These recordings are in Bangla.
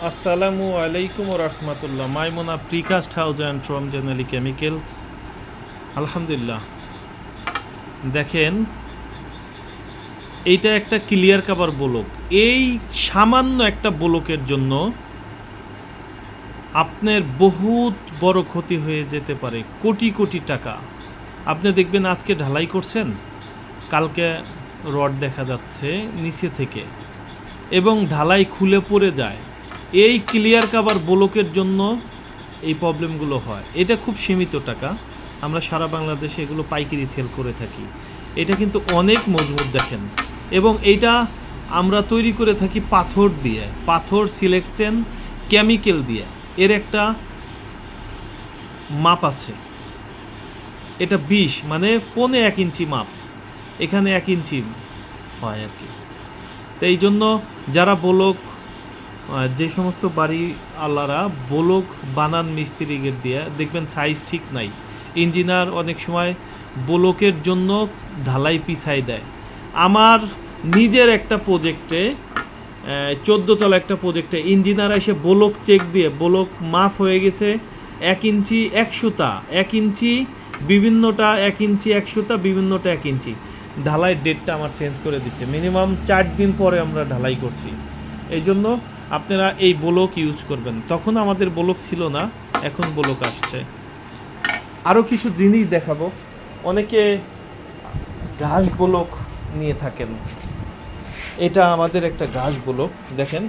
আসসালামু আলাইকুম রহমতুল্লাহ। মাইমুনা প্রিকাস্ট হাউস অ্যান্ড ট্রম জেনারেলি কেমিক্যালস। আলহামদুলিল্লাহ, দেখেন এইটা একটা ক্লিয়ার কাভার ব্লক। এই সামান্য একটা ব্লকের জন্য আপনার বহুত বড় ক্ষতি হয়ে যেতে পারে, কোটি কোটি টাকা। আপনি দেখবেন আজকে ঢালাই করছেন, কালকে রড দেখা যাচ্ছে নিচে থেকে এবং ঢালাই খুলে পড়ে যায়। এই ক্লিয়ার কাভার ব্লকের জন্য এই প্রবলেমগুলো হয়। এটা খুব সীমিত টাকা, আমরা সারা বাংলাদেশে এগুলো পাইকারি সেল করে থাকি। এটা কিন্তু অনেক মজবুত দেখেন, এবং এইটা আমরা তৈরি করে থাকি পাথর দিয়ে, পাথর সিলেকশন কেমিক্যাল দিয়ে। এর একটা মাপ আছে, এটা 20 মানে 1.25 ইঞ্চি মাপ, এখানে 1 ইঞ্চি হয় আর কি। তো এই জন্য যারা ব্লক, যে সমস্ত বাড়ি আল্লাহরা ব্লক বানান মিস্ত্রিদের দিয়ে দেখবেন সাইজ ঠিক নাই, ইঞ্জিনিয়ার অনেক সময় ব্লকের জন্য ঢালাই পিছাই দেয়। আমার নিজের একটা প্রজেক্টে 14 তলা একটা প্রজেক্টে ইঞ্জিনিয়ার এসে ব্লক চেক দিয়ে ব্লক মাপ হয়ে গেছে 1 ইঞ্চি 1 সুতা, 1 ইঞ্চি বিভিন্নটা 1 ইঞ্চি 1 সুতা বিভিন্নটা 1 ইঞ্চি। ঢালাই ডেটটা আমার চেঞ্জ করে দিচ্ছে, মিনিমাম 4 দিন পরে আমরা ঢালাই করছি। এই জন্য আপনারা এই ব্লক ইউজ করবেন। তখন আমাদের ব্লক ছিল না, এখন ব্লক আসছে। আরও কিছু জিনিস দেখাবো। অনেকে ঘাস ব্লক নিয়ে থাকেন, এটা আমাদের একটা ঘাস ব্লক। দেখেন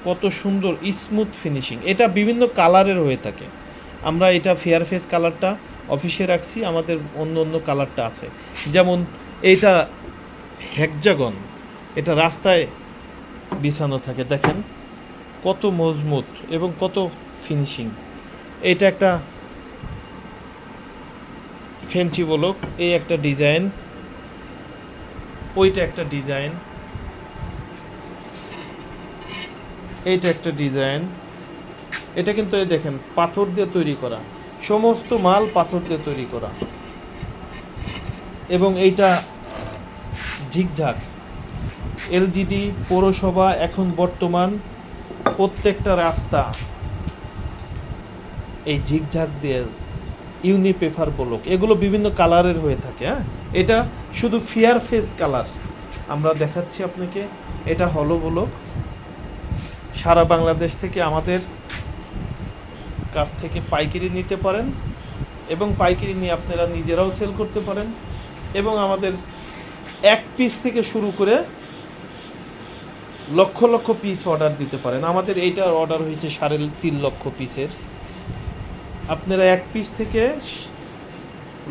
কত সুন্দর স্মুথ ফিনিশিং, এটা বিভিন্ন কালারের হয়ে থাকে। আমরা এটা ফেয়ার ফেস কালারটা অফিসে রাখছি, আমাদের অন্য অন্য কালারটা আছে। যেমন এইটা হেক্সাগন, এটা রাস্তায় বিছানো থাকে, দেখেন কত মজবুত এবং কত ফিনিশিং। এটা একটা ফেন্সি ব্লক, এই একটা ডিজাইন, ওইটা একটা ডিজাইন, এইটা একটা ডিজাইন। এটা কিন্তু এই দেখেন পাথর দিয়ে তৈরি করা, সমস্ত মাল পাথর দিয়ে তৈরি করা। এবং এইটা ঝিকঝাক এলজিডি পৌরসভা, এখন বর্তমান প্রত্যেকটা রাস্তা এই ঝিকঝাক দিয়ে ইউনিপেপার ব্লক, এগুলো বিভিন্ন কালারের হয়ে থাকে। হ্যাঁ, এটা শুধু ফেয়ার ফেস কালার আমরা দেখাচ্ছি আপনাকে। এটা হলো ব্লক, সারা বাংলাদেশ থেকে আমাদের কাছ থেকে পাইকারি নিতে পারেন, এবং পাইকারি নিয়ে আপনারা নিজেরাও সেল করতে পারেন, এবং আমাদের 1 পিস থেকে শুরু করে লক্ষ লক্ষ পিস অর্ডার দিতে পারেন। আমাদের এইটার অর্ডার হয়েছে 3.5 লক্ষ পিসের। আপনারা 1 পিস থেকে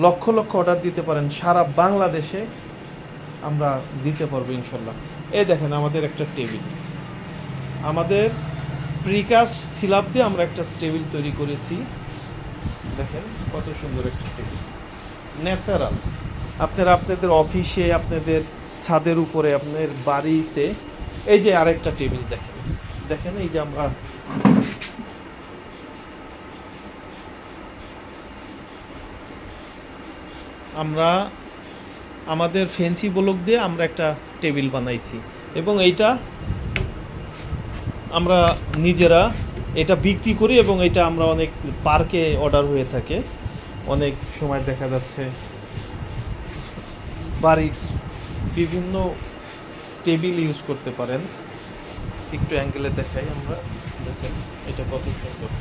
লক্ষ লক্ষ অর্ডার দিতে পারেন, সারা বাংলাদেশে আমরা দিতে পারবো ইনশাল্লাহ। এই দেখেন আমাদের একটা টেবিল, আমাদের প্রিকাস্ট সিলাপ দিয়ে আমরা একটা টেবিল তৈরি করেছি। দেখেন কত সুন্দর একটা টেবিল, ন্যাচারাল। আপনারা আপনাদের অফিসে, আপনাদের ছাদের উপরে, আপনাদের বাড়িতে। এই যে আরেকটা টেবিল দেখেন, দেখেন এই যে আমরা আমাদের ফেন্সি ব্লক দিয়ে আমরা একটা টেবিল বানাইছি, এবং এইটা আমরা নিজেরা এটা বিক্রি করি, এবং এটা আমরা অনেক পার্কে অর্ডার হয়ে থাকে। অনেক সময় দেখা যাচ্ছে বাড়ির বিভিন্ন টেবিল ইউজ করতে পারেন। একটু অ্যাঙ্গেলে দেখাই আমরা, দেখেন এটা কত সুন্দর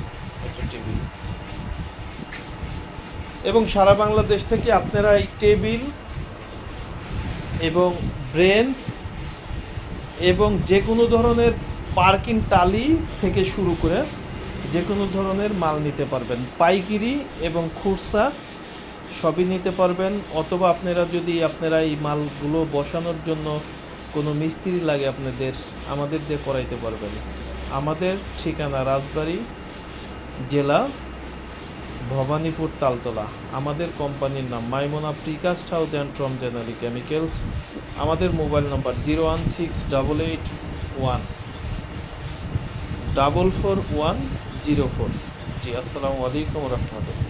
একটা টেবিল। এবং সারা বাংলাদেশ থেকে আপনারা এই টেবিল এবং ব্রেঞ্চ এবং যে কোনো ধরনের পার্কিং টালি থেকে শুরু করে যে কোনো ধরনের মাল নিতে পারবেন, পাইকারি এবং খুচরা সবই নিতে পারবেন। অথবা আপনারা যদি আপনারা এই মালগুলো বসানোর জন্য কোনো মিস্ত্রি লাগে আপনাদের, আমাদের দিয়ে করাইতে পারবেন। আমাদের ঠিকানা রাজবাড়ী জেলা, ভবানীপুর, তালতলা। আমাদের কোম্পানির নাম মাইমুনা প্রিকাস্ট হাউস অ্যান্ড ট্রম জেনারেলি কেমিক্যালস। আমাদের মোবাইল নাম্বার 01688144104। জি, আসসালামু আলাইকুম রহমতুল্লাহ।